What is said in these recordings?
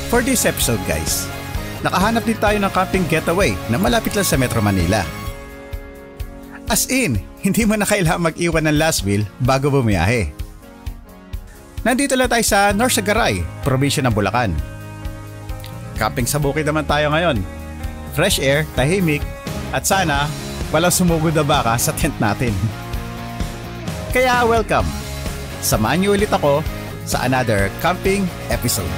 For this episode guys, nakahanap din tayo ng camping getaway na malapit lang sa Metro Manila. As in, hindi mo na kailangan mag-iwan ng last wheel bago bumiyahe. Nandito lang tayo sa Norsagaray, probinsya ng Bulacan. Camping sa bukid naman tayo ngayon. Fresh air, tahimik, at sana walang sumugod na baka sa tent natin. Kaya welcome! Samahan niyo ulit ako sa another camping episode.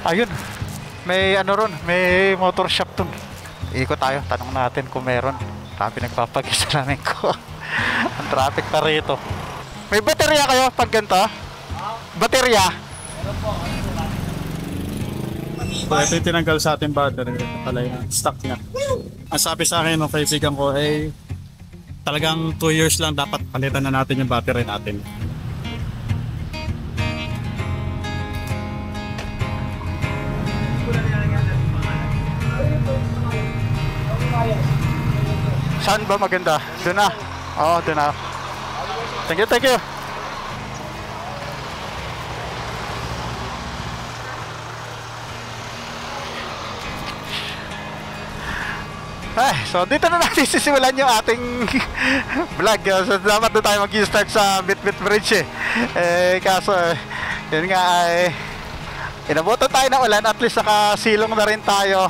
Ayun, may ano ron, may motor shop dun. Ikot tayo, tanong natin kung meron. Grabe nagpapag-isalamin ko. Ang traffic pa rito. May baterya kayo pag ganito? Baterya? So, ito yung tinanggal sa ating battery. Ito pala yung stock na. Ang sabi sa akin ng kaibigan ko, talagang 2 years lang dapat palitan na natin yung battery natin. Saan ba maganda? Doon na. Oo, doon na. Thank you, thank you. So dito na natin sisimulan yung ating vlog. So dapat doon tayo mag-start sa Bitbit Bridge kaso yun nga inabutan tayo ng ulan. At least nakasilong na rin tayo.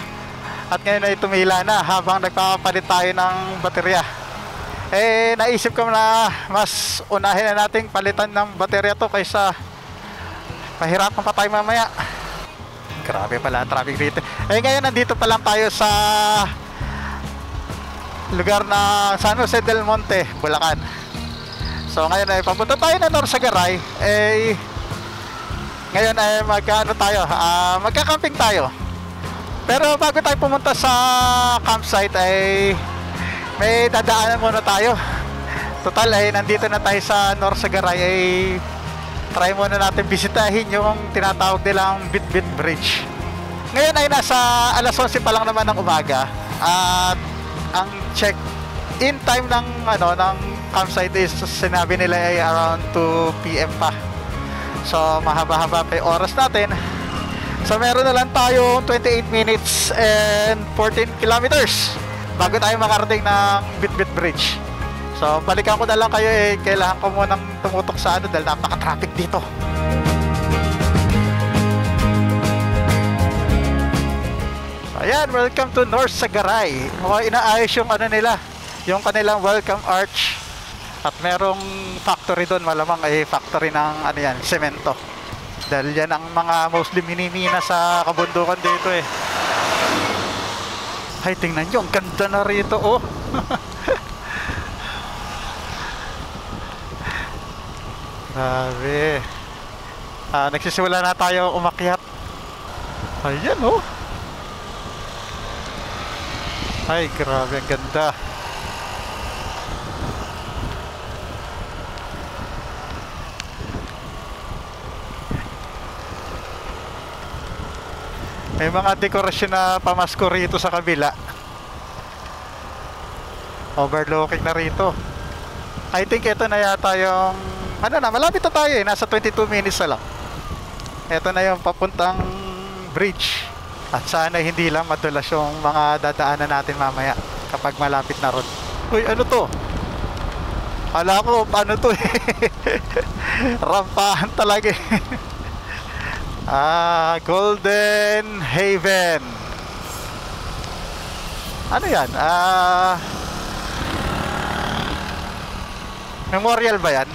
At ngayon ay tumila na habang nagpapalit tayo ng baterya. Naisip ko na mas unahin na nating palitan ng baterya to kaysa mahirapan pa tayo mamaya. Grabe pala ang traffic dito. Ngayon nandito pa lang tayo sa lugar na San Jose del Monte, Bulacan. So ngayon ay papunta tayo na Norsagaray. Ngayon ay magka-camping tayo. Pero bago tayo pumunta sa campsite ay may dadaanan muna tayo. Total nandito na tayo sa Norsagaray try muna natin bisitahin yung tinatawag nilang Bitbit Bridge. Ngayon ay nasa alas 11 pa lang naman ng umaga. At ang check-in time ng campsite is sinabi nila ay around 2 PM pa. So mahaba-haba pa yung oras natin. So meron na lang tayo 28 minutes and 14 kilometers bago tayo makarating ng Bitbit Bridge. So balikan ko na lang kayo kailangan ko munang tumutok sa dahil napaka-traffic dito. So ayan, welcome to Norsagaray. Mukhang inaayos yung nila, yung kanilang welcome arch. At merong factory doon, malamang factory ng semento. Dahil yan ang mga mostly minimina sa kabundukan dito Ay, tingnan nyo, ang ganda na rito Grabe. Nagsisimula na tayo umakyat. Ayan Ay, grabe, ang ganda. May mga dekorasyon na pamasko rito sa kabila. Overlooking na rito. I think ito na yata yung malapit na tayo nasa 22 minutes na lang. Ito na yung papuntang bridge. At sana hindi lang madulas yung mga dadaanan natin mamaya kapag malapit na ron. Uy, ano to? Kala ko paano to Rampahan talaga Golden Haven. Ano yan? Memorial ba yan?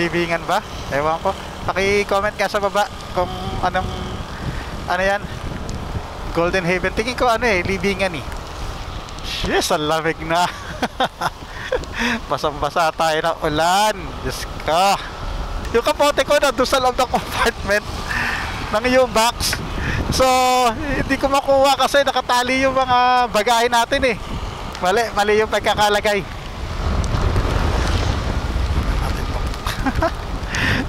Libingan ba? Ewan ko. Paki-comment ka sa baba kung ano yan. Golden Haven. Tingin ko libingan Yes, ang lamig na. Basang-basa tayo ng ulan. Diyos ka. Yung kapote ko na doon sa loob ng compartment ng yung box. So hindi ko makuha kasi nakatali yung mga bagahe natin mali yung pagkakalagay.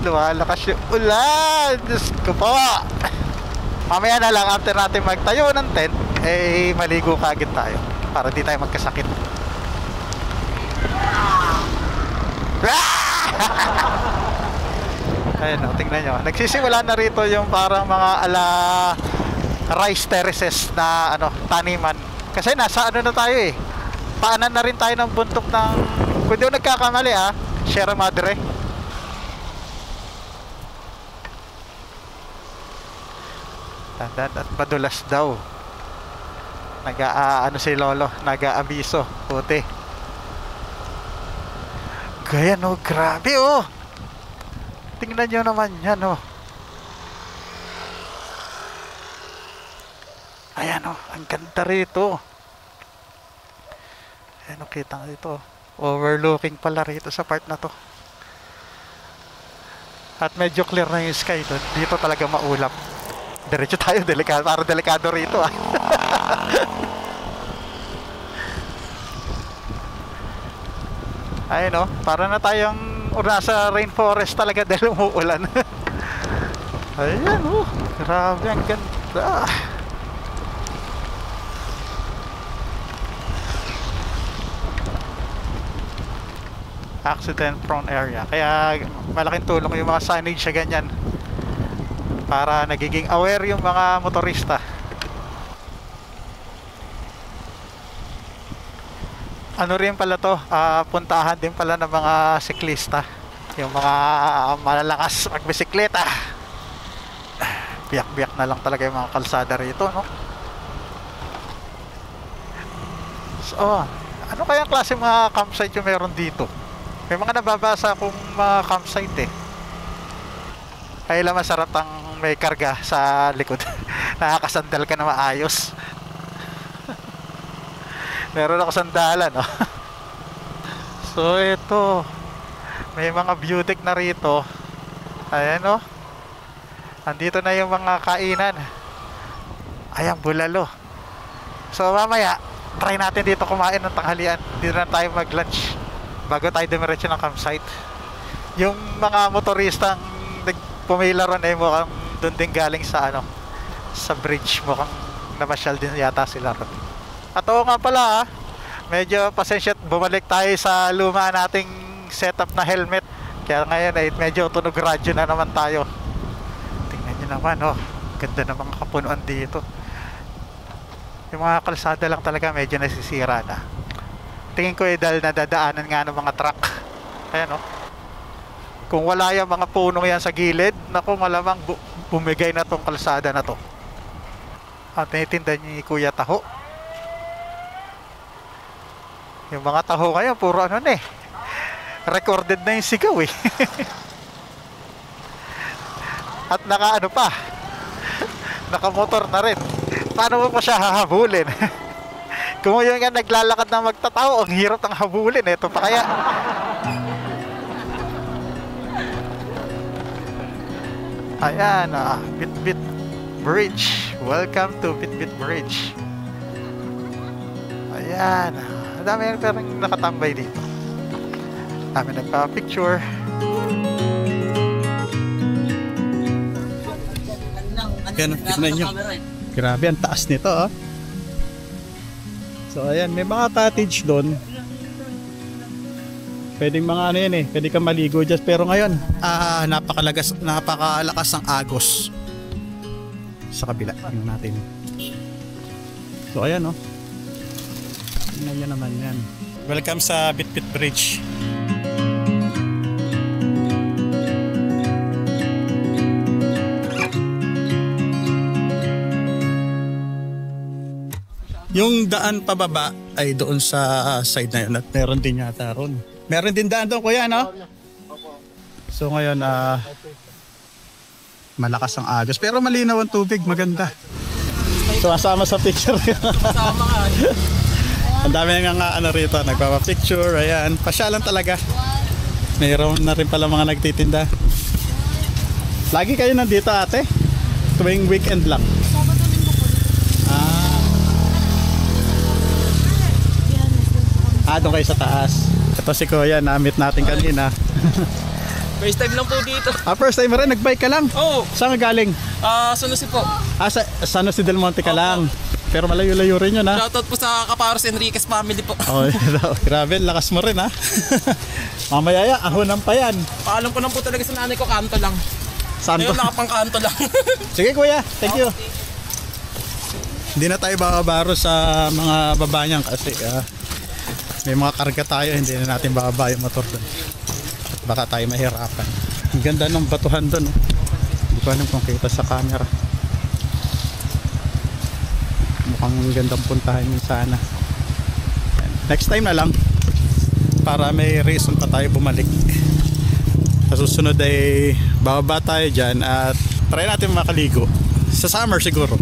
Lumalakas yung ulan. Diyos ko po. Mamaya na lang after natin magtayo ng tent, eh maligo kaagad tayo para di tayo magkasakit. Ayun o, tingnan nyo. Nagsisimula na rito yung parang mga ala rice terraces na ano, taniman. Kasi nasa ano na tayo eh. Paanan na rin tayo ng buntok ng, kung di ko nagkakamali Sierra Madre. At madulas daw. Ano si Lolo, nag-aabiso. Puti. Gaya no, grabe oh. Tingnan nyo naman yan oh. Ayan oh, ang ganda rito. Ayan oh, kita dito. Overlooking pala rito sa part na to. At medyo clear na yung sky doon. Dito talaga maulap. Diretso tayo, delikado. Parang delikado rito Ayun oh, para na tayong nasa rainforest talaga dahil umuulan. Ayan oh, grabe ang ganda. Accident prone area, kaya malaking tulong yung mga signage sa ganyan para nagiging aware yung mga motorista. Ano rin pala to, puntahan din pala ng mga siklista, yung mga malalakas magbisikleta. Biyak-biyak na lang talaga yung mga kalsada rito, no? So, ano kaya klase mga campsite yung meron dito? May mga nababasa akong mga campsite eh. Kaya lang masarap ang may karga sa likod. Nakakasandal ka na maayos. Meron ako sandalan, no? So, ito. May mga view deck na rito. Ayan, no? Andito na yung mga kainan. Ayan, bulalo. So, mamaya, try natin dito kumain ng tanghalian. Dito na tayo mag-lunch bago tayo dumiretso ng campsite. Yung mga motoristang nagpumila ron eh, mukhang doon din galing sa ano, sa bridge. Mukhang namasyal din yata sila ron. At oo nga pala, medyo pasensya, bumalik tayo sa luma nating setup na helmet. Kaya ngayon ay medyo tunog radyo na naman tayo. Tingnan nyo naman, oh, ganda ng mga kapunuan dito. Yung mga kalsada lang talaga medyo nasisira na. Tingin ko dahil nadadaanan nga ng mga truck. Ayan oh. Kung wala yung mga punong yan sa gilid, naku, malamang bumigay na tong kalsada na to. At tinitinda ni Kuya Taho. Yung mga taho ngayon, puro ano na eh. Recorded na yung sigaw eh. At naka ano pa, nakamotor na rin. Paano mo pa siya hahabulin? Kung yung nga naglalakad na magtataho, ang hirap ng habulin. Ito pa kaya. Ayan, Bit-Bit Bridge. Welcome to Bit-Bit Bridge. Ayan, ang dami yung parang nakatambay dito. Dami nagpa-picture. Yan, tignan nyo. Grabe, ang taas nito oh. So ayan, may mga cottage doon. Pwedeng mga ano yan eh, pwede kang maligo dyan. Pero ngayon, napakalakas ng agos. Sa kabila, tingnan natin. So ayan oh. Tingnan nyo naman yan. Welcome sa Bit-Bit Bridge. Yung daan pababa ay doon sa side na yun at meron din yata ron. Meron din daan doon, kuya, no? So ngayon, malakas ang agos. Pero malinaw ang tubig, maganda. So kasama sa picture. Kasama nga. Ang dami nga ano rito, nagpapapicture, ayan. Pasyalan talaga. Mayroon na rin pala mga nagtitinda. Lagi kayo nandito, ate? Tuwing weekend lang. Doon kayo sa taas. Ito si Kuya, na-meet natin kanina. First time lang po dito. First time rin, nagbike ka lang? Oo. Saan ka galing? Sunusi po. Sa San Jose del Monte ka lang. Pero malayo-layo rin yun, ha? Shoutout po sa Caparos Enriquez family po. Oh, grabe, lakas mo rin, ha? Mamaya ya, ahonan pa yan. Paalam ko lang po talaga sa nanay ko, kanto lang. Saan Ngayon to? nakapangkanto lang. Sige kuya, thank you. Hindi na tayo bababaro sa mga babanyan kasi may mga karga tayo, hindi na natin bababa yung motor doon. Baka tayo mahirapan. Ang ganda ng batuhan doon. Hindi ko alam kung kita sa camera. Mukhang gandang puntahan yun sana. Next time na lang para may reason pa tayo bumalik. Sa susunod ay bababa tayo dyan at try natin makaligo. Sa summer siguro.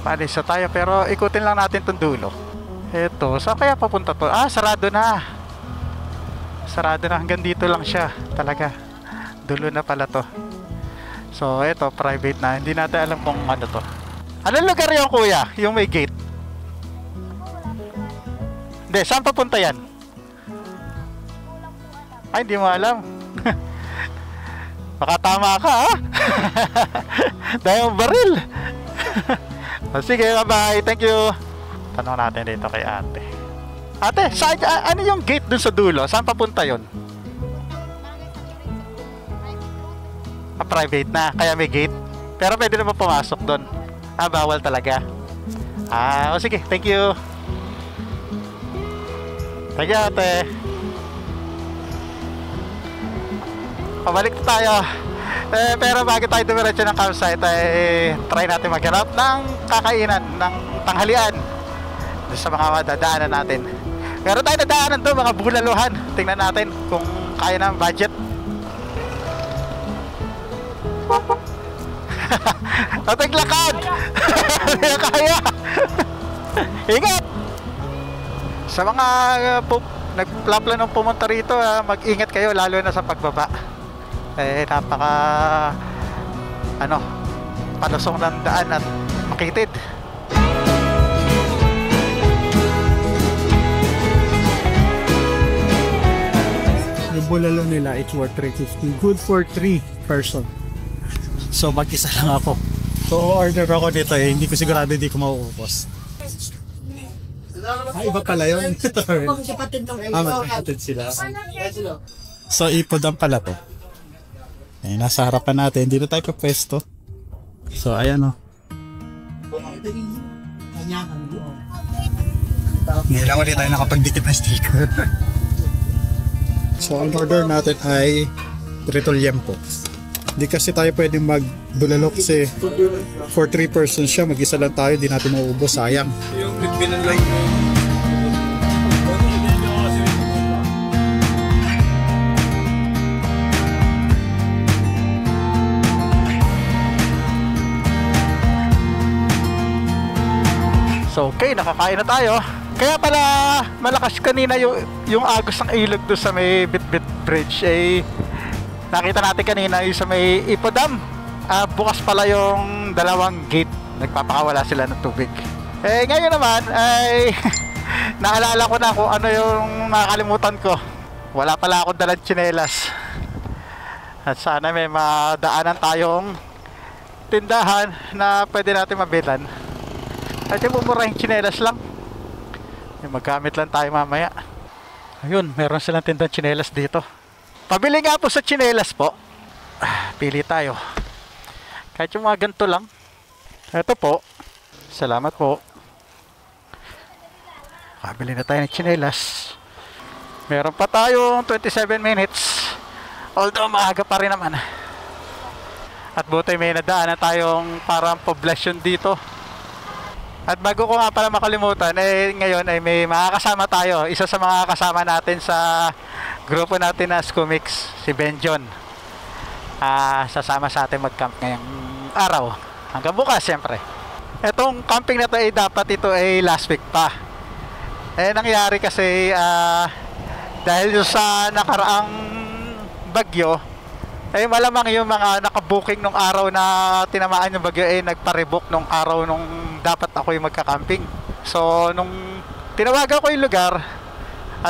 Palis na tayo pero ikutin lang natin itong dulo. Eto, saan kaya papunta to? Sarado na. Sarado na, hanggang dito lang siya. Talaga, dulo na pala to. So eto, private na. Hindi natin alam kung ano to. Anong lugar yung kuya? Yung may gate? Hindi, saan papunta yan? Ay, hindi mo alam. Baka tama ka, ha? Dahil yung baril. Sige, bye-bye. Thank you. Tanong natin dito kay ate. Ate, ano yung gate dun sa dulo? Saan papunta yun? Private na, kaya may gate. Pero pwede naman pumasok dun. Bawal talaga. O sige, thank you. Thank you, ate. Pabalik tayo. Pero bago tayo dumiretso ng campsite try natin maghanap ng kakainan, ng tanghalian sa mga madadaanan natin. Meron tayo nadaanan doon, mga bulaluhan. Tingnan natin kung kaya ng budget. Taglakad. Kaya. Ingat. Sa mga nagplanong pumunta rito, mag-ingat kayo lalo na sa pagbaba. Napaka palusong ng daan at makitid. Yung bulalo nila, it's worth 350. Good for 3 person. So mag-isa lang ako. So order ako dito hindi ko sigurado hindi ko mauubos. Iba pala yun. Magkapatid sila. So ipodam pala to. Nasa harapan natin, dito tayo pa pwesto. So ayan o. Ngayon ulit tayo nakapagdikit na sticker. So ang order natin ay Tritol Yempo. Hindi kasi tayo pwedeng magbulalok kasi for 3 persons siya, mag-isa lang tayo, di natin mauubos, sayang. Yung bitbinan lang. So okay, nakakain na tayo. Kaya pala malakas kanina yung agos ng ilog doon sa may Bitbit Bridge. Nakita natin kanina yung sa may Ipodam. Bukas pala yung dalawang gate. Nagpapakawala sila ng tubig. Ngayon naman ay naalala ko na kung ano yung nakakalimutan ko. Wala pala akong dalang tsinelas. At sana may madaanan tayong tindahan na pwede natin mabilan. At yung mumurahing tsinelas lang. Yung maggamit lang tayo mamaya. Ayun, meron silang tindang tsinelas dito. Pabili nga po sa tsinelas po. Pili tayo. Kahit yung mga ganito lang. Ito po. Salamat po. Pabili na tayo ng tsinelas. Meron pa tayong 27 minutes. Although maaga pa rin naman. At buti may nadaanan tayong parang poblasyon dito. At bago ko nga pala makalimutan, ngayon ay may makakasama tayo. Isa sa mga kasama natin sa grupo natin na Scumix, si Benjon. Sasama sa atin mag-camp ngayong araw. Hanggang bukas, siyempre. Itong camping na to dapat ito ay last week pa. Nangyari kasi dahil sa nakaraang bagyo, Eh malamang yung mga nakabooking nung araw na tinamaan yung bagyo eh nagpa-rebook nung araw nung dapat ako yung magka-camping. So nung tinawagan ko yung lugar,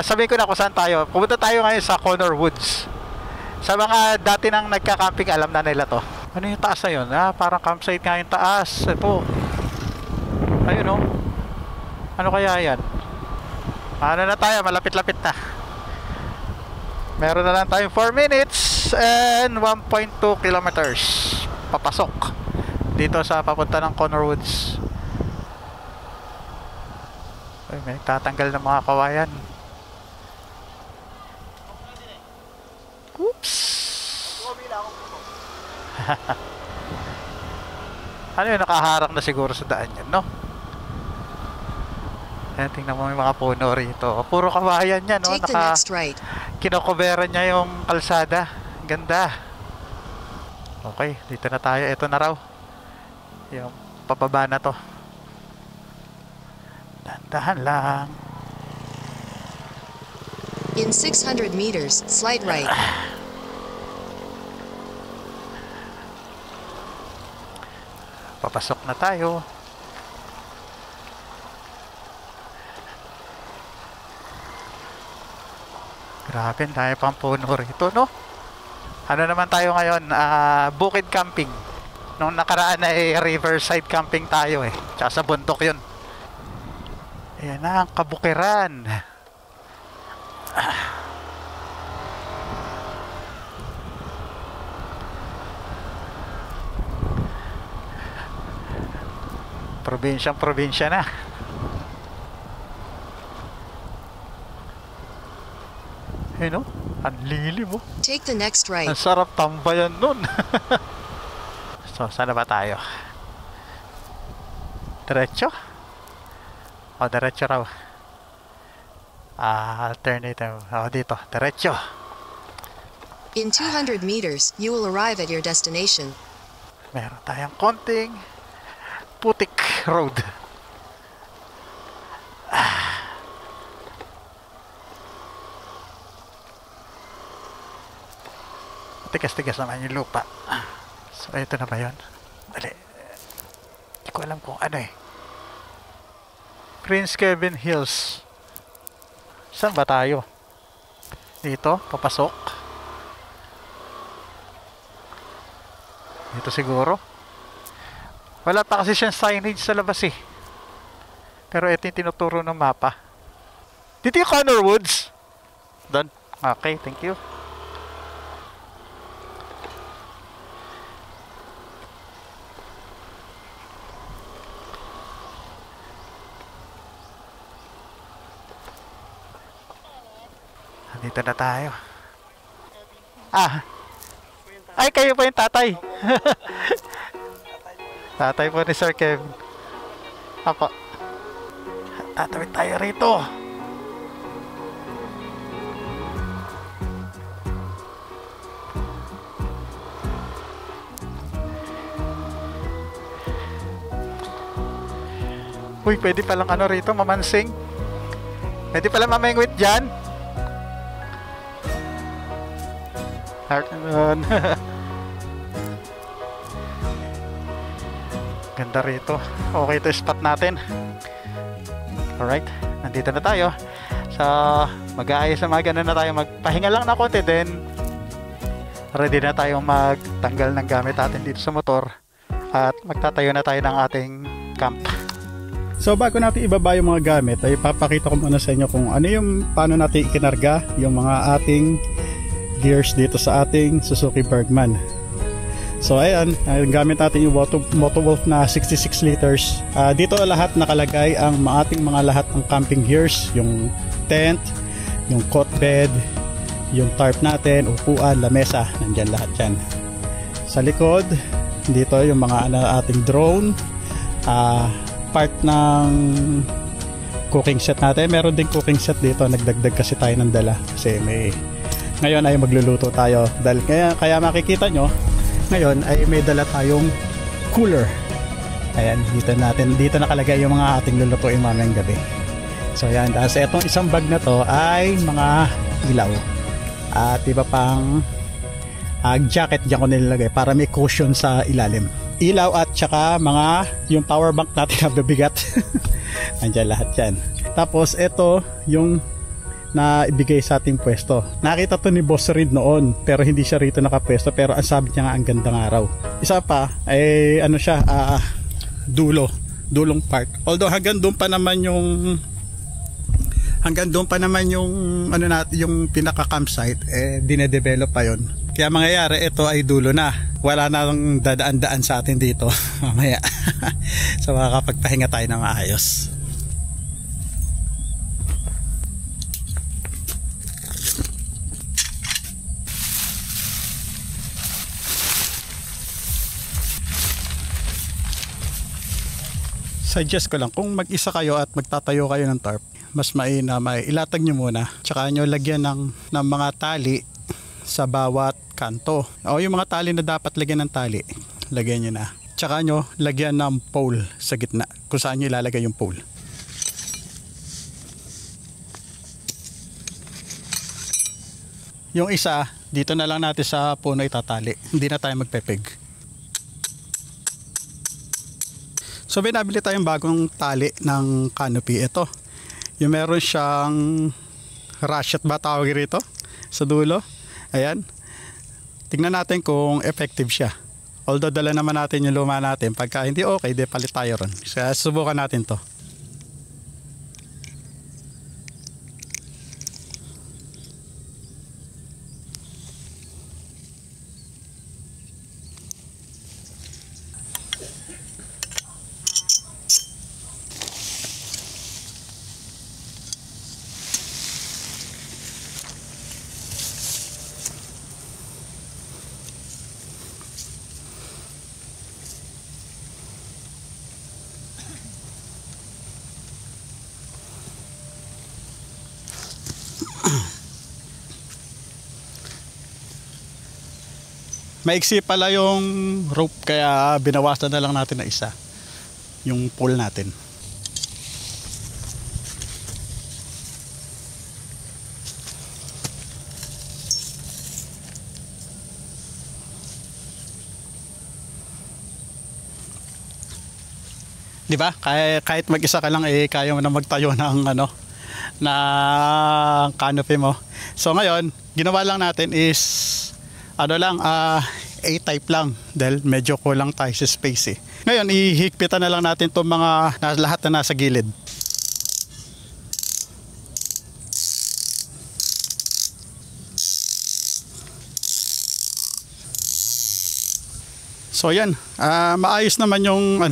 sabihin ko na kung saan tayo. Pumunta tayo ngayon sa Connor Woods. Sa mga dati nang nagka-camping, alam na nila to. Ano yung taas na yun? Parang campsite nga yung taas. Ito. Ayun oh. Ano kaya yan? Ano na tayo? Malapit-lapit na. Meron na lang tayong 4 minutes and 1.2 kilometers papasok dito sa papunta ng Connor Woods. Ay, may tatanggal ng mga kawayan. Oops. Ano yun, nakaharang na siguro sa daan yan, no? Ayan, tingnan mo yung mga puno rito. Puro kawayan yan, no? Kinokoberan niya yung kalsada. Ganda. Okay, dito na tayo. Ito na raw. Yung pababa na to. Dahan lang. In 600 meters, slight right. Papasok na tayo. Grabe, tayo pang puno rito, no? Ano naman tayo ngayon? Bukid camping. Nung nakaraan ay riverside camping tayo eh. Tsaka sa bundok yun. Ayan na ang kabukiran. Probinsya na. Ayun o, ang lilim o. Take the next right. Ang sarap tambayan nun. So, saan na ba tayo? Diretso? O, diretso raw. Alternative. O, dito, diretso. In 200 meters, you will arrive at your destination. Meron tayong konting putik road. Tigas-tigas naman yung lupa. So, ito na ba yun? Dali. Hindi ko alam kung ano eh. Prince Kevin Hills. Saan ba tayo? Dito? Papasok? Dito siguro? Wala pa kasi siyang signage sa labas eh. Pero ito yung tinuturo ng mapa. Dito yung Connor Woods. Done. Okay, thank you. Dito na tayo. Ay, kayo po yung tatay. Tatay po ni Sir Kevin. Apo. Tatawid tayo rito. Uy, pwede palang ano rito, mamansing. Pwede palang mamengwit dyan. Ganda rito. Okay, ito spot natin. Alright, nandito na tayo. So, mag-aayos na mga ganun na tayo. Magpahinga lang na konti, then ready na tayo magtanggal ng gamit natin dito sa motor at magtatayo na tayo ng ating camp. So bago natin ibaba yung mga gamit, ay papakita ko muna sa inyo kung ano yung paano natin ikinarga yung mga ating gears dito sa ating Suzuki Bergman. So ayan, gamit natin yung Motowolf na 66 liters. Dito lahat nakalagay ang ating mga lahat ng camping gears, yung tent, yung cot bed, yung tarp natin, upuan, lamesa, nandyan lahat yan. Sa likod, dito yung mga ating drone, part ng cooking set natin. Meron din cooking set dito, nagdagdag kasi tayo ng dala kasi ngayon ay magluluto tayo dahil kaya makikita nyo ngayon ay may dala tayong cooler. Ayan, dito nakalagay yung mga ating lulutuin mamayang gabi. So ayan, kasi itong isang bag na to ay mga ilaw at iba pang jacket dyan ko nilalagay para may cushion sa ilalim. Ilaw at saka mga yung power bank natin na bibigat. Andiyan lahat yan. Tapos ito yung na ibigay sa ating pwesto. Nakita to ni Boss Reed noon pero hindi siya rito nakapwesto, pero ang sabi niya nga ang gandang araw. Isa pa ay ano siya, dulong part. Although hanggang doon pa naman yung ano natin, yung pinaka campsite dinedevelop pa yon. Kaya mangyayari ito ay dulo na. Wala nang dadaan-daan sa atin dito mamaya. So makakapagpahinga tayo na maayos. Suggest ko lang, kung mag-isa kayo at magtatayo kayo ng tarp, mas mainam ay ilatag nyo muna. Tsaka nyo lagyan ng mga tali sa bawat kanto. O yung mga tali na dapat lagyan ng tali, lagyan nyo na. Tsaka nyo lagyan ng pole sa gitna, kung saan nyo ilalagay yung pole. Yung isa, dito na lang natin sa puno itatali. Hindi na tayo magpepeg. So binabili tayong bagong tali ng canopy. Ito, yung meron siyang ratchet ba tawag rito sa dulo. Ayan, tingnan natin kung effective siya. Although dala naman natin yung luma natin. Pagka hindi okay, di palit tayo ron. So subukan natin to. Maiksi pala yung rope kaya binawasan na lang natin na isa yung pole natin. Di ba? Kahit mag-isa ka lang kaya mo na magtayo ng na canopy mo. So ngayon, ginawa lang natin is A-type lang dahil medyo kulang tayo sa space Ngayon, ihigpitan na lang natin itong mga lahat na nasa gilid. So yan, maayos naman yung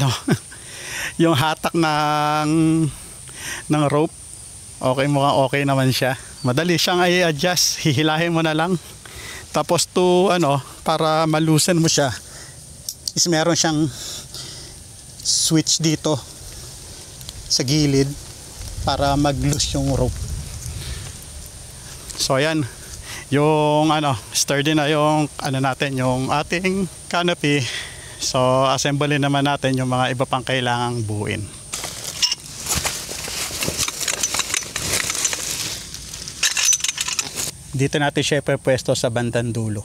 yung hatak ng rope. Okay, mukhang okay naman siya. Madali siyang i-adjust, hihilahin mo na lang. Tapos para malusen mo siya is meron siyang switch dito sa gilid para mag-loose yung rope. So ayan, yung sturdy na yung natin, yung ating canopy. So assembly naman natin yung mga iba pang kailangang buuin. Dito natin siya pwesto sa bandang dulo.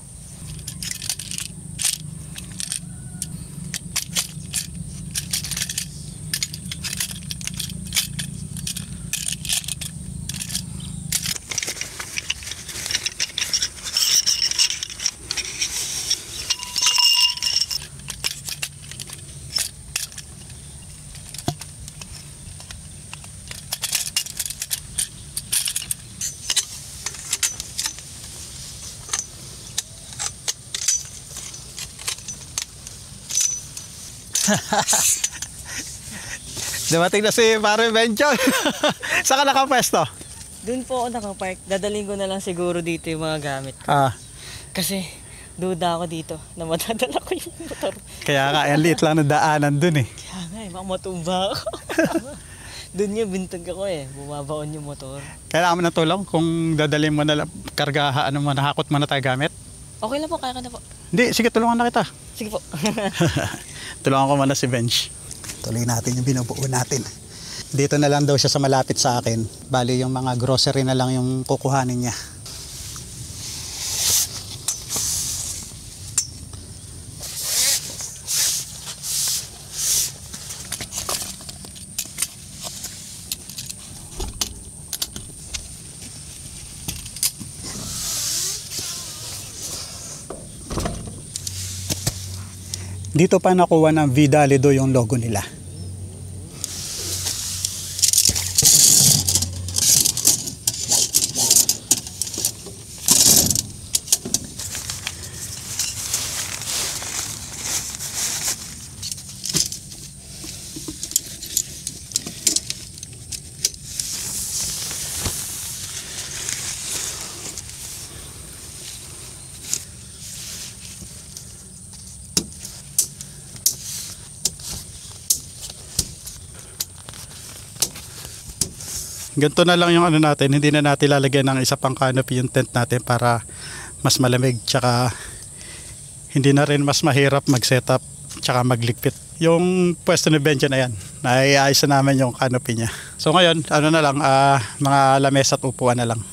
Dumating na si Pare Benjo. Saan ka nakapwesto? Doon po ako nakapark. Dadaling ko na lang siguro dito yung mga gamit ko. Kasi duda ako dito na madadala ko yung motor. Kaya nga, liit lang na daanan dun Kaya nga baka matumba ako. Doon yung bintag ako bumabaon yung motor. Kailangan mo na tulong kung dadalhin mo na kargahan, nahakot mo na tayo gamit? Okay lang po, kaya ka na po. Hindi, sige, tulungan na kita. Sige po. Tulungan ko muna si Bench. Tuloy natin yung binubuo natin. Dito na lang daw siya sa malapit sa akin. Bali yung mga grocery na lang yung kukuhanin niya. Dito pa nakuha ng Vidalido yung logo nila. Ganito na lang yung ano natin, hindi na natin lalagyan ng isa pang canopy yung tent natin para mas malamig, tsaka hindi na rin mas mahirap mag-setup tsaka magligpit. Yung pwesto ni Benja na yan, naiayos na namin yung canopy niya. So ngayon, ano na lang, mga lamesa at upuan na lang.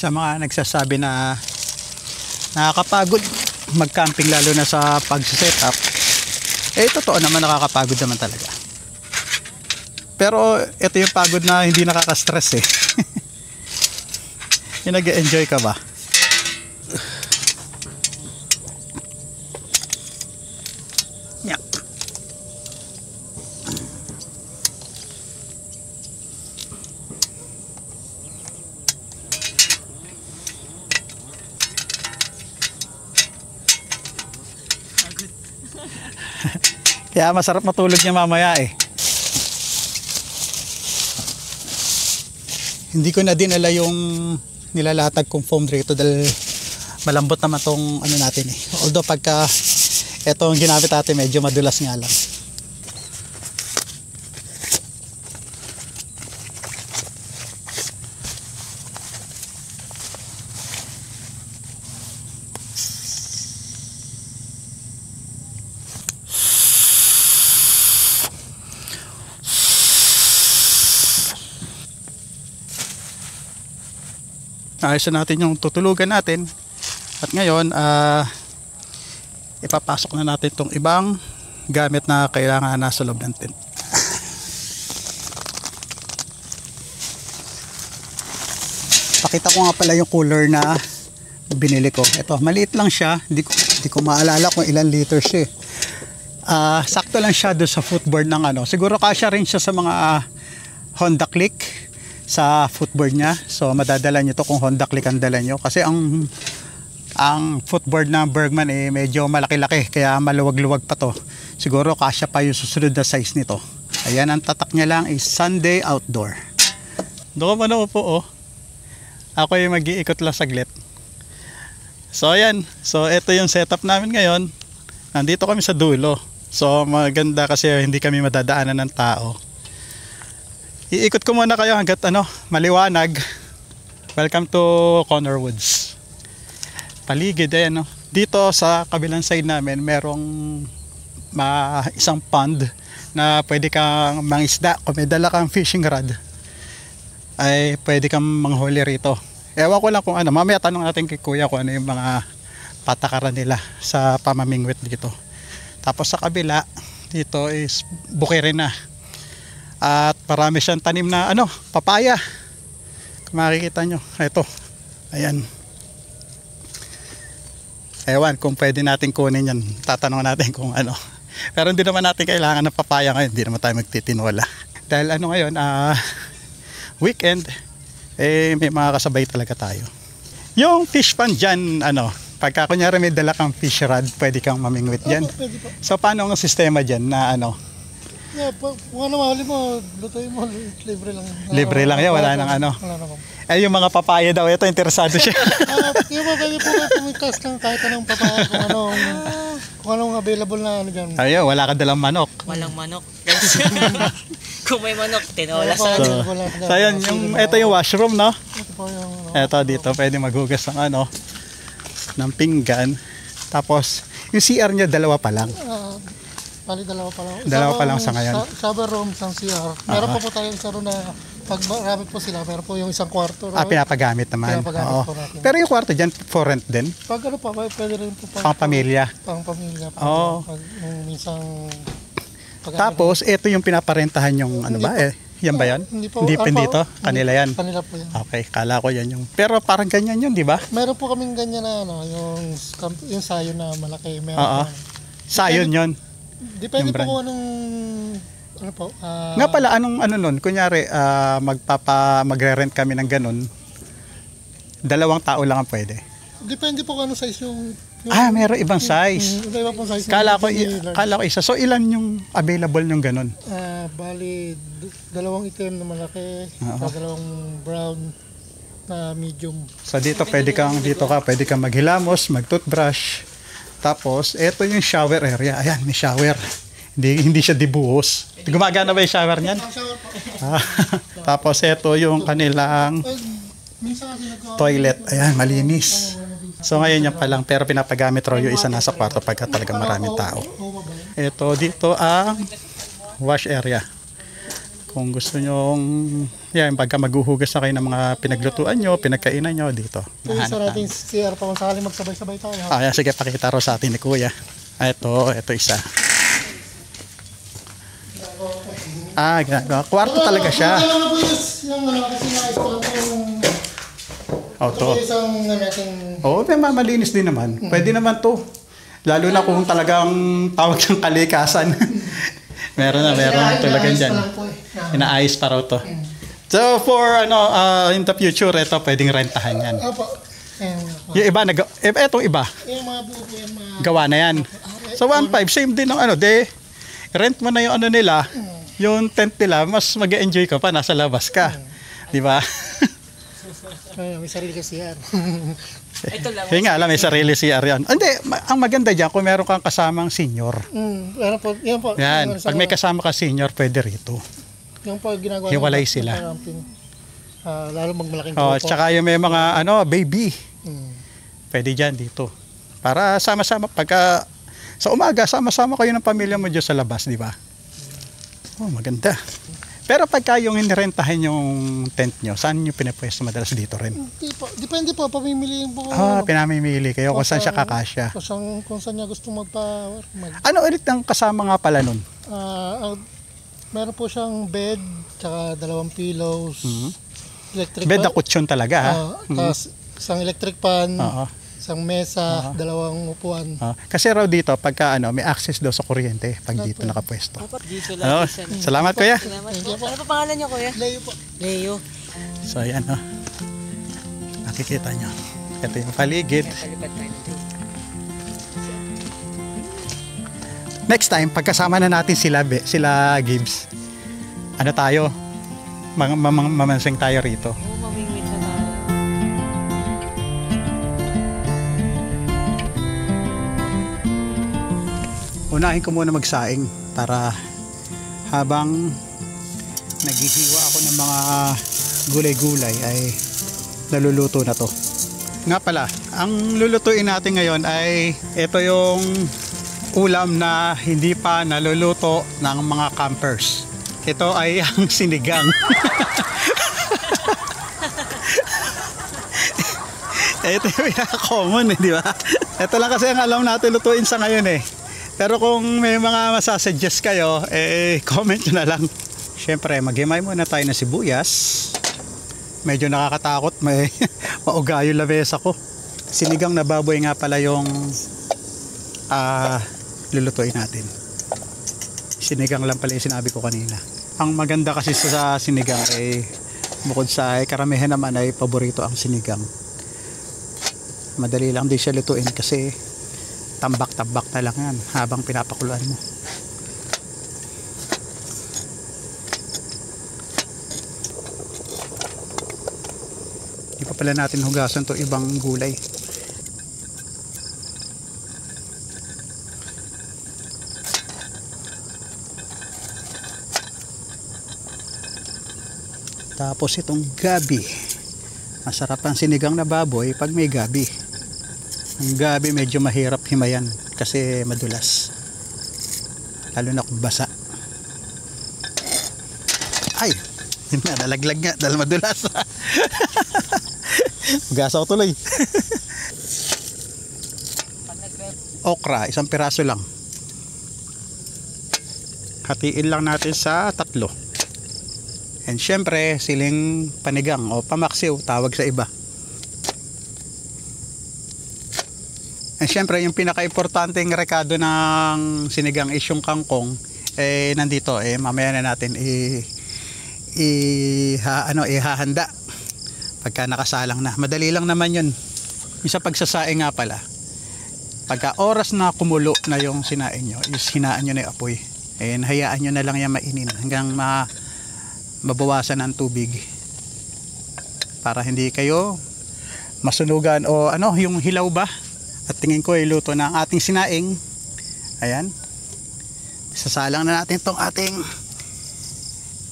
Sa mga nagsasabi na nakakapagod mag-camping lalo na sa pag-setup, totoo naman, nakakapagod naman talaga. Pero ito yung pagod na hindi nakaka-stress yung nag-enjoy ka ba? Yeah. Kaya masarap matulog niya mamaya Hindi ko na dinala yung nilalatag kong foam dito dahil malambot naman tong ano natin Although pagka etong ginamit natin medyo madulas nga lang. Ayos na natin yung tutulugan natin. At ngayon, ipapasok na natin itong ibang gamit na kailangan nasa loob ng tent. Pakita ko nga pala yung cooler na binili ko. Ito, maliit lang siya. Hindi ko maalala kung ilan liters siya sakto lang siya doon sa footboard ng ano. Siguro kasya rin siya sa mga Honda Click sa footboard niya. So madadala niyo to kung Honda Click ang dala niyo kasi ang footboard ng Bergman medyo malaki-laki kaya maluwag-luwag pa to. Siguro kasya pa yung susunod na size nito. Ayan, ang tatak niya lang is Sunday Outdoor. Doon ko po ako yung mag-iikot lang saglit. So ayan, so ito yung setup namin ngayon. Nandito kami sa dulo. So maganda kasi hindi kami madadaanan ng tao. Iikot ko muna kayo hanggat maliwanag. Welcome to Connor Woods. Paligid Dito sa kabilang side namin merong isang pond na pwede kang mangisda. Kung may dala kang fishing rod ay pwede kang manghuli rito. Ewan ko lang kung mamaya tanong natin kay kuya kung ano yung mga patakaran nila sa pamamingwit dito. Tapos sa kabila dito is bukirin na. At marami siyang tanim na papaya. Kung makikita nyo, ito. Ayan. Ewan kung pwede natin kunin yan. Tatanong natin kung ano. Pero hindi naman natin kailangan ng papaya ngayon. Hindi naman tayo magtitinola. Dahil ngayon, weekend, may mga kasabay talaga tayo. Yung fish pan dyan, pagka kunyari may dala kang fish rod, pwede kang mamingwit dyan. So paano ang sistema dyan na Yeah, kung mahali mo, lutuin mo, libre lang. Libre lang yan, wala nang Wala naman. Yung mga papaya daw, ito interesado siya. Yung mga pwede po pumitas lang kahit anong papaya kung anong available na dyan. Ayun, wala ka dalang manok. Walang manok. Kung may manok, tinola sa So yan, ito yung washroom, no? Ito po yung Ito dito, pwede maghugas ng ng pinggan. Tapos, Yung CR niya, dalawa pa lang. Bali, dalawa pa lang. Dalawa pa lang sa ngayon. Shower room, isang CR. Meron pa po tayong isa ron na pag marami po sila, meron po yung isang kwarto. Pinapagamit naman. Pinapagamit Oo. po natin. Pero yung kwarto dyan, for rent din? Pag ano pa, pwede rin po Pang pamilya. Pang pamilya. Oo. Pag minsan... Tapos, ito yung pinaparentahan yung ano ba? Yan ba yan? Hindi po. Hindi Ano dito? po? Kanila yan? Kanila po yan. Okay, kala ko yan yung... Pero parang ganyan yun, di ba? Meron po kaming ganyan na ano, yung sayo na malaki. Meron Oo. po. Sayon yun. Depende Yung po brand. kung anong ano po. Nga pala, anong ano nun? Kunyari, magre-rent kami ng ganun. 2 tao lang ang pwede. Depende po kung anong size yung Meron ibang size. iba pong size. Kala ko isa. So, ilan yung available yung ganun? Bali, 2 itim na malaki, Oo. 2 brown na medium. So, pwede kang maghilamos, mag-toothbrush. Tapos, ito yung shower area. Ayan, may shower. Hindi siya dibuhos. Gumagana ba yung shower niyan? Tapos, ito yung kanilang toilet. Ayan, malinis. So, ngayon yan pa lang. Pero pinapagamit raw yung isa nasa kwarto pagka talaga maraming tao. Ito, dito ang wash area. Kung gusto nyong, pagka maghuhugas na kayo ng mga pinaglutuan nyo, pinagkainan nyo, dito. Ito isa natin CR pa kung sakaling magsabay-sabay tayo. Ayan, sige, pakita raw sa atin ni Kuya. Ito isa. Ginagawa. Kwarto talaga siya. Yung ano, kasi nais ko lang Ito. isang natin. Malinis din naman. Pwede naman to. Lalo na kung talagang tawag ng kalikasan. meron talagang dyan. Inaayos pa raw to. So for in the future, ito pwedeng rentahan yan. Opo. Yung iba, etong iba, Yung mga buko, yung mga... gawa na yan. So 1.5, same din ng rent mo na yung nila, yung tent nila, mas mag-enjoy ka pa, nasa labas ka. Di ba? May sarili kasi yan. Ito lang. Kaya nga alam, may sarili CR yan. Hindi, ang maganda dyan, kung meron kang kasamang senior. Ano po, yan po. Yan, pag may kasama ka senior, pwede rito. Yung po ginagawa. Hiwalay sila. Lalo magmalaking Oh, grupo. tsaka yung may mga baby. Pwede dyan dito. Para sama-sama pagka sa umaga sama-sama kayo ng pamilya mo diyan sa labas, di ba? Oh, maganda. Pero pagka yung hinirentahin yung tent nyo, saan nyo pinapwesto madalas dito rin? Depende po, pamimiliin po. Pinamimili kayo kung saan siya kakasya. Kung saan niya gusto Ano ulit ang kasama nga pala nun? meron po siyang bed, tsaka 2 pillows, electric Bed na fan. kutsyon talaga, ha? Tapos isang electric pan, Oo. isang mesa, 2 upuan. Kasi raw dito, pagka may access daw sa kuryente, pag dito nakapwesto. Dito Oh, lang. salamat kuya. Salamat po. Ano pa pangalan niyo, Kuya? Leo po. Leo. So ayan, nakikita nyo. Ito yung paligid. Palipad tayo dito. Next time, pagkasama na natin sila Gibbs, tayo? Mamansing tayo rito. Mamingwit na tayo. Unahin ko muna magsaing para habang naghihiwa ako ng mga gulay-gulay ay naluluto na to. Nga pala, ang lulutuin natin ngayon ay ito yung ulam na hindi pa naluluto ng mga campers. Ito ay ang sinigang. Ito yung common, di ba? Ito lang kasi ang alam natin lutuin sa ngayon Pero kung may mga masasuggest kayo, comment nyo na lang. Siyempre, maghimay muna tayo ng sibuyas. Medyo nakakatakot, may maugayo labesa ko. Sinigang na baboy nga pala yung lulutuin natin. Sinigang lang pala yung sinabi ko kanina. Ang maganda kasi sa sinigang bukod sa karamihan naman ay paborito ang sinigang. Madali lang din siya lutuin kasi tambak-tambak na lang yan habang pinapakuluan mo. Di pa pala natin hugasan to ibang gulay. Tapos itong gabi. Masarap ang sinigang na baboy pag may gabi. Ang gabi medyo mahirap himayan kasi madulas. Lalo na kung basa. Ay! Yun nga, nalaglag nga dahil madulas. Gasa ko tuloy. Okra, 1 piraso lang. Hatiin lang natin sa 3. And syempre, siling panigang o pamaksiw, tawag sa iba. And syempre, yung pinaka-importanteng rekado ng sinigang is yung kangkong. Nandito, mamaya na natin ihahanda pagka nakasalang na. Madali lang naman yun. Yung sa pagsasaing nga pala, pagka oras na kumulo na yung sinaing nyo, is hinaan nyo na yung apoy. Hayaan nyo na lang yan mainin hanggang mabawasan ang tubig para hindi kayo masunugan o yung hilaw ba. At tingin ko ay luto na ang ating sinaing. Ayan, sasalang na natin tong ating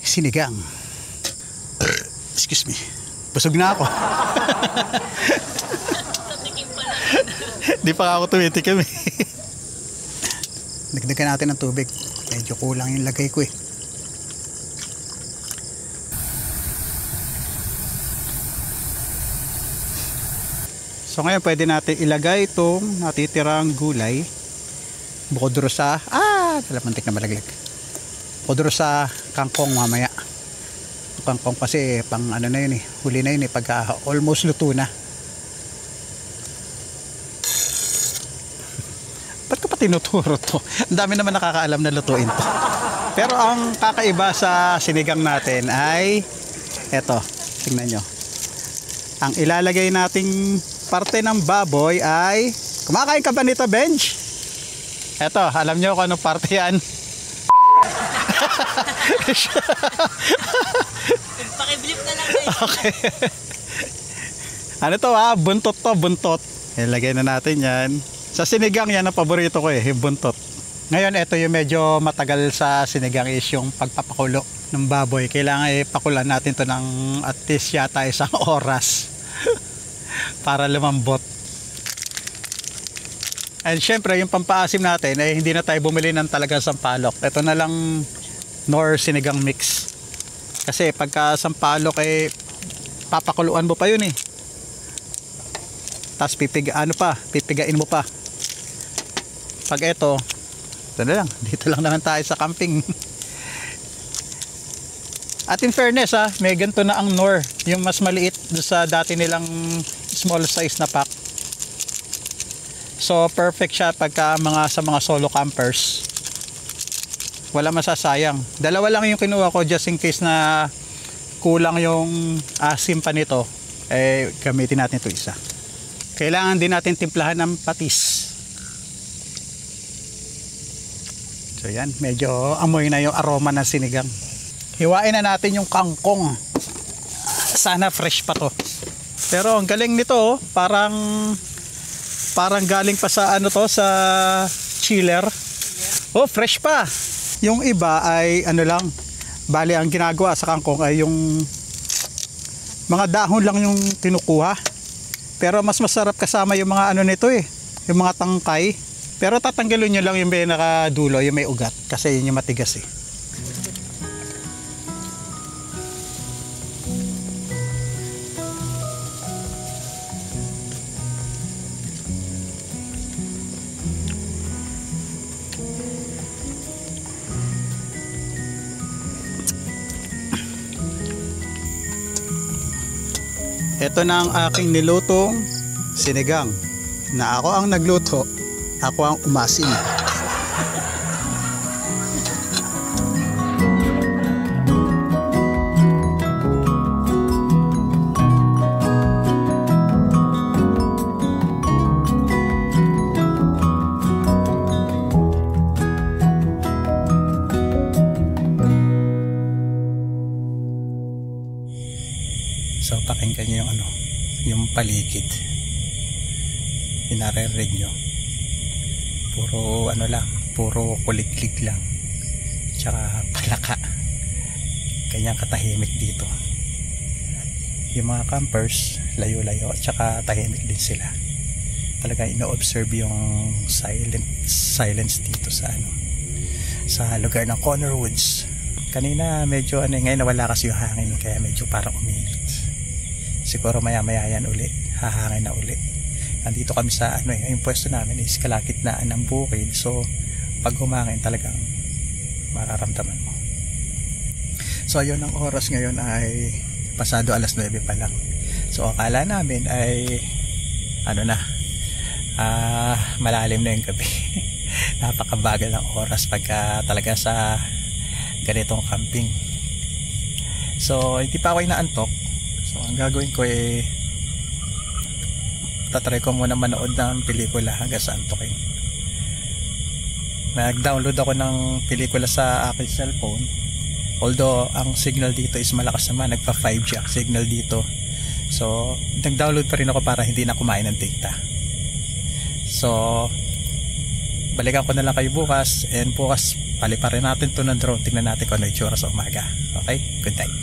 sinigang. Excuse me, busog na ako. Di pa ako tumitikim eh. Dagdagan natin ng tubig, medyo kulang yung lagay ko eh. So ngayon pwede natin ilagay itong natitirang gulay bukod doon sa talamantik na malaglag. Bukod doon sa kangkong mamaya. Kangkong kasi pang na yun eh, huli na yun eh, pag almost luto na. Ba't ko pa tinuturo to? Ang dami naman nakakaalam na lutuin to. Pero ang kakaiba sa sinigang natin ay eto, tingnan nyo. Ang ilalagay nating parte ng baboy ay, kumakain ka ba nito, Benj? Eto, alam nyo kung anong parte yan? Pakiblip na lang guys. Okay. Ano to buntot to, buntot. Ilagay na natin yan. Sa sinigang yan ang paborito ko yung buntot. Ngayon, ito yung medyo matagal sa sinigang is yung pagpapakulo ng baboy. Kailangan pakulan natin to ng at least yata 1 oras. Para lumambot. And syempre yung pampaasim natin hindi na tayo bumili ng talagang sampalok. Ito na lang nor sinigang mix. Kasi pagka sampalok papakuluan mo pa yun eh. Tapos pipigain mo pa. Pag ito na lang, dito lang naman tayo sa camping. At in fairness may ganito na ang nor, yung mas maliit sa dati nilang small size na pack. So perfect siya pagka sa mga solo campers. Wala masasayang. 2 lang yung kinuha ko just in case na kulang yung asim pa nito, gamitin natin ito isa. Kailangan din natin timplahan ng patis. So yan, medyo amoy na yung aroma ng sinigang. Hiwain na natin yung kangkong. Sana fresh pa to. Pero ang galing nito, parang galing pa sa sa chiller. Oh, fresh pa. Yung iba ay lang, bali ang ginagawa sa kangkong ay yung mga dahon lang yung kinukuha. Pero mas masarap kasama yung mga nito yung mga tangkay. Pero tatanggalin nyo lang yung may nakadulo, yung may ugat, kasi yun yung matigas Ito na ang aking nilutong sinigang na ako ang nagluto, ako ang umasim. So pakinggan nyo yung paligid. Inaririnig nyo. Puro puro kuliglig lang. Tsaka palaka. Kanyang katahimik dito. Yung mga campers, layo-layo, tsaka tahimik din sila. talaga ino-observe yung silence dito sa sa lugar ng Connor Woods. Kanina medyo ngayon nawala kasi yung hangin, kaya medyo parang uminit. Siguro maya yan uli, hahangin na uli. Nandito kami sa yung pwesto namin is kalagitnaan ng bukid, so pag humangin talagang mararamdaman mo. So yun, ang oras ngayon ay pasado 9:00 pa lang. So akala namin ay malalim na yung gabi. Napakabagal ng oras pagka talaga sa ganitong camping. So hindi pa ako inaantok. So ang gagawin ko tatry ko muna manood ng pelikula hanggang sa antokin. Nag-download ako ng pelikula sa aking cellphone. Although ang signal dito is malakas naman, nagpa 5G ang signal dito. So nag-download pa rin ako para hindi na kumain ng data. So balikan ko na lang kayo bukas, and bukas paliparin natin to ng drone, tingnan natin kung ano yung itsura sa umaga. Okay, good night.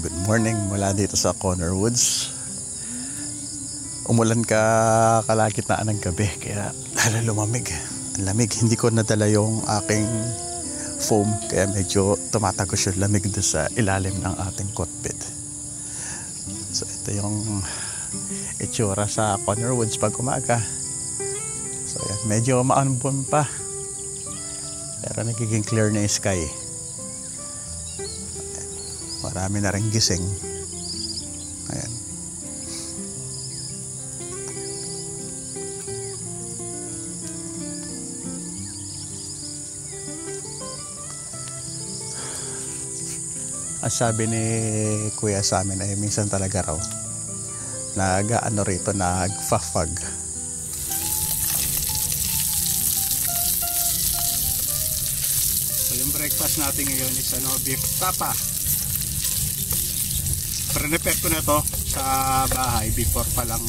Good morning mula dito sa Connor Woods. Umulan kalagitnaan ng gabi, kaya lumamig. Ang lamig. Hindi ko nadala yung aking foam, kaya medyo tumatagos yung lamig doon sa ilalim ng ating cockpit. So ito yung itsura sa Connor Woods pag umaga. So yan, medyo maambon pa, pero nagiging clear na yung sky. Marami na rin gising. Ayan. Ang sabi ni Kuya sa amin ay minsan talaga raw rito, nagfafag. So yung breakfast natin ngayon is beef tapa. Pre-prepare ko na to sa bahay before pa lang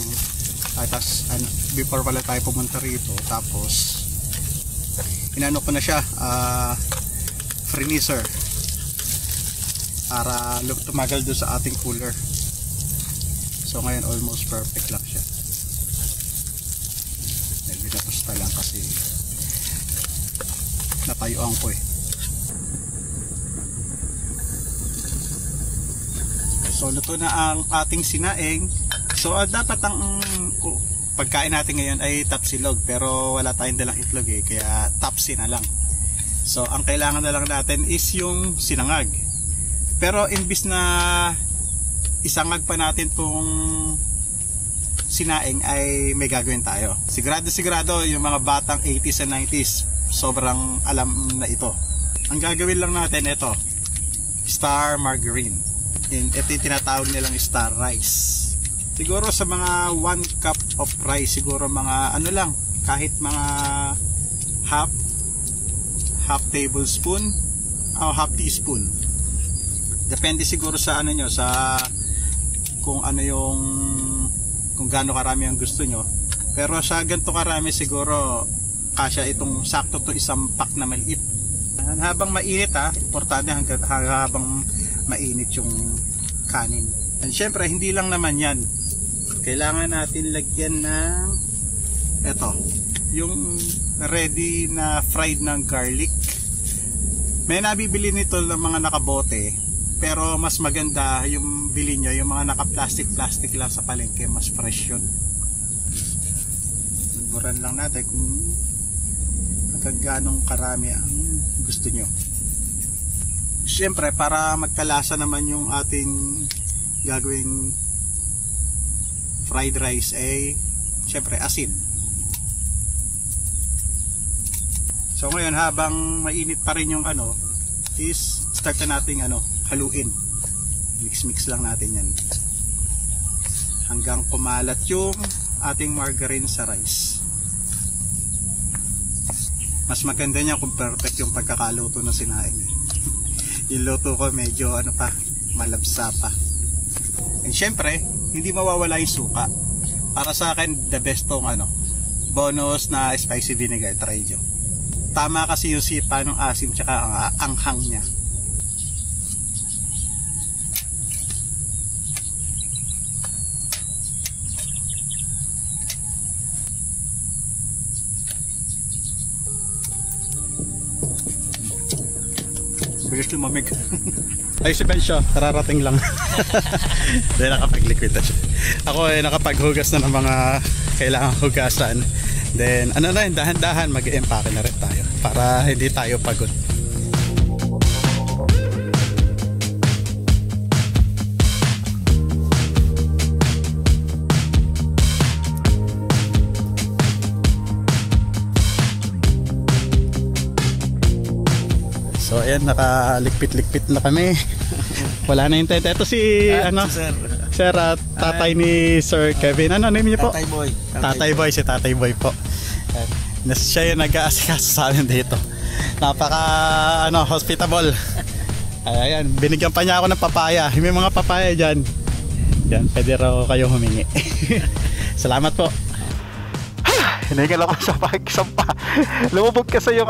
tayo pumunta rito. Tapos inano ko na siya, freezer, para tumagal doon sa ating cooler. So ngayon almost perfect lang siya. Binapasta lang kasi natayuan ko So luto na ang ating sinaing. So dapat ang pagkain natin ngayon ay tapsilog, pero wala tayong dalang itlog kaya tapsi na lang. So ang kailangan na lang natin is yung sinangag. Pero imbis na isangag pa natin tong sinaing, ay may gagawin tayo. Sigurado yung mga batang 80s and 90s sobrang alam na ito. Ang gagawin lang natin ito, star margarine. Ito yung tinatawag nilang star rice. Siguro sa mga 1 cup of rice, siguro mga kahit mga half tablespoon o half teaspoon. Depende siguro sa sa kung gaano karami ang gusto nyo. Pero sa ganito karami siguro kasya itong sakto to isang pack na maliit Habang mainit importante habang mainit yung kanin. And syempre, hindi lang naman yan. Kailangan natin lagyan ng yung ready na fried ng garlic. May nabibili nito ng mga nakabote, pero mas maganda yung bili nyo, yung mga naka-plastic lang sa palengke, mas fresh yun. Magburan lang natin kung ganong karami ang gusto nyo. Siyempre, para magkalasa naman yung ating gagawing fried rice, siyempre asin. So ngayon, habang mainit pa rin yung is start na natin haluin. Mix lang natin yan hanggang kumalat yung ating margarine sa rice. Mas maganda niya kung perfect yung pagkakaluto ng sinaing. Yung luto ko medyo malabsa pa. And syempre, hindi mawawala yung suka. Para sa akin, the best tong bonus na spicy vinegar. Try nyo. Tama kasi yung sipa ng asim tsaka ang anghang niya. Bilis lumamig. Ay, si Ben siya, kararating lang. Dahil nakapag-liquid na siya. Ako nakapaghugas na ng mga kailangang hugasan. Then dahan-dahan mag-empake na rin tayo para hindi tayo pagod. So ayan, nakalikpit-likpit na kami. Wala na yung tete. Ito si Sir at tatay ni Sir Kevin. Ano name niyo po? Tatay Boy. Si Tatay Boy po. Siya yung nag-aasikaso sa amin dito. Napaka hospitable. Ayan, binigyan pa niya ako ng papaya. May mga papaya dyan. Yan, pwede raw kayo humingi. Salamat po. Hinihingal ako sa pagsampa. Lumubog kasi yung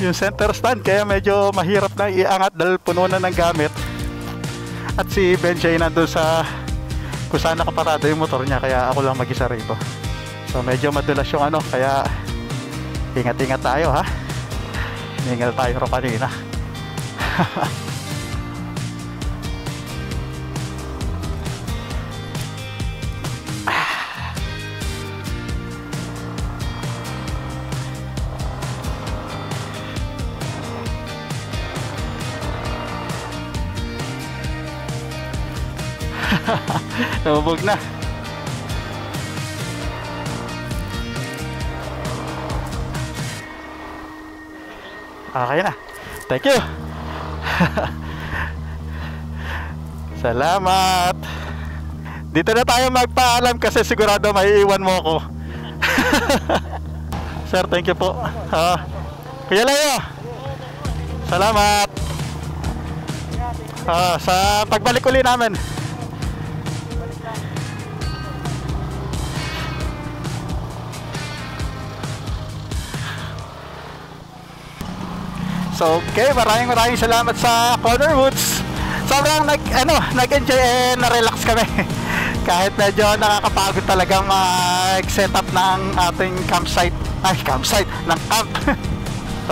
yung center stand, kaya medyo mahirap na iangat dahil puno na ng gamit. At si Benji ay nandun sa kung saan nakaparado yung motor niya, kaya ako lang mag-isa rito. So medyo madulas yung kaya ingat-ingat tayo ha. Hinihingal tayo ro kanina. Nabubog na. Okay na. Thank you. Salamat. Dito na tayo magpaalam kasi sigurado maiiwan mo ako. Sir, thank you po. Kuya Leo, salamat. Sa pagbalik uli namin. So okay, maraming salamat sa Corner Woods. Sobrang nag-enjoy and na-relax kami. Kahit medyo nakakapagod talagang mag-setup ng ating campsite ng camp.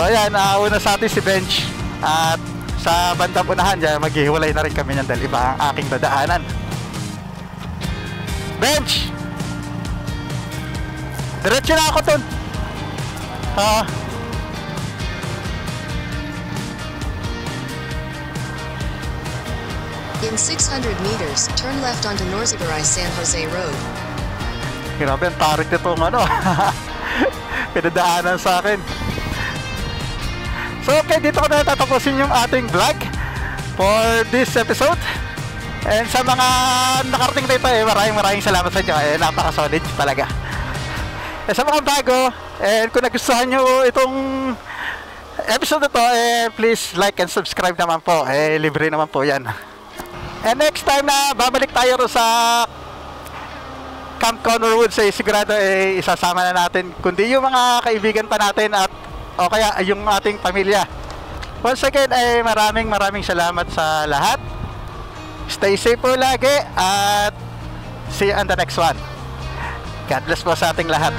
So ayan, una sa atin si Bench. At sa bandang unahan dyan, maghihiwalay na rin kami ng dahil iba ang aking dadaanan. Bench! Diretso na ako dun. In 600 meters, turn left onto Norzagaray San Jose Road. Grabe, ang tarik nitong pinadaanan sa akin. So okay, dito ko na tatapusin yung ating vlog for this episode. And sa mga nakarating dito maraming salamat sa inyo. Napaka-solid talaga. Sa mga bago, and kung nagustuhan nyo itong episode na to, please like and subscribe naman po. Libre naman po yan. And next time na babalik tayo sa Camp Corner Woods, sigurado isasama na natin kundi yung mga kaibigan pa natin at o kaya yung ating pamilya. Once again ay maraming salamat sa lahat. Stay safe po lagi at see you on the next one. God bless po sa ating lahat.